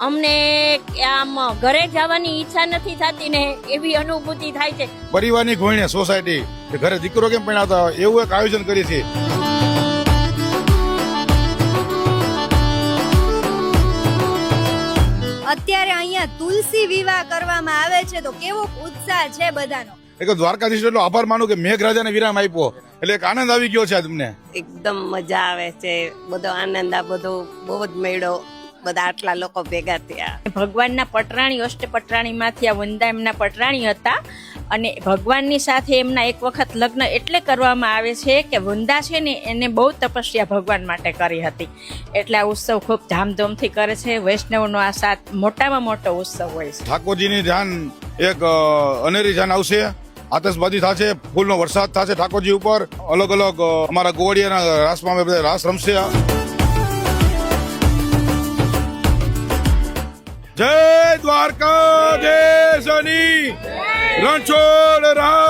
અમને આમ ઘરે જવાની ઈચ્છા નથી થતી ને એવી અનુભૂતિ થાય છે. પરિવારની ગોયણે સોસાયટી કે ઘરે દીકરો કેમ પરણાવતા હોય એવું એક આયોજન કરી છે. અત્યારે અહીંયા તુલસી વિવાહ કરવામાં આવે છે તો કેવો ઉત્સાહ છે બધાનો. એક દ્વારકાધીશ એટલો આભાર માનું કે મેઘરાજાને વિરામ આપ્યો એટલે એક આનંદ આવી ગયો છે તમને. એકદમ મજા આવે છે, બધો આનંદ આ બધો બહુ જ મળ્યો, બધા આટલા લોકો ભેગા થયા. ભગવાનના પટરાણી અષ્ટપટરાણીમાંથી આ વંદા એમના પટરાણી હતા અને ભગવાનની સાથે એમના એક વખત લગ્ન એટલે કરવામાં આવે છે કે વંદા છે ને એને બહુ તપસ્યા ભગવાન માટે કરી હતી, એટલે આ ઉત્સવ ખૂબ ધામધૂમથી કરે છે. વૈષ્ણવનો આ સાત મોટામાં મોટો ઉત્સવ હોય છે. ઠાકોરજીની ધ્યાન એક અનેરી ધ્યાન આવશે, આતશબાજી થશે, ફૂલનો વરસાદ થશે ઠાકોરજી ઉપર. અલગ અલગ અમારા ગોવાડિયાના રાસમાં બધા રાસ રમશે. જય દ્વારકાધીશની રણછોડ રામ.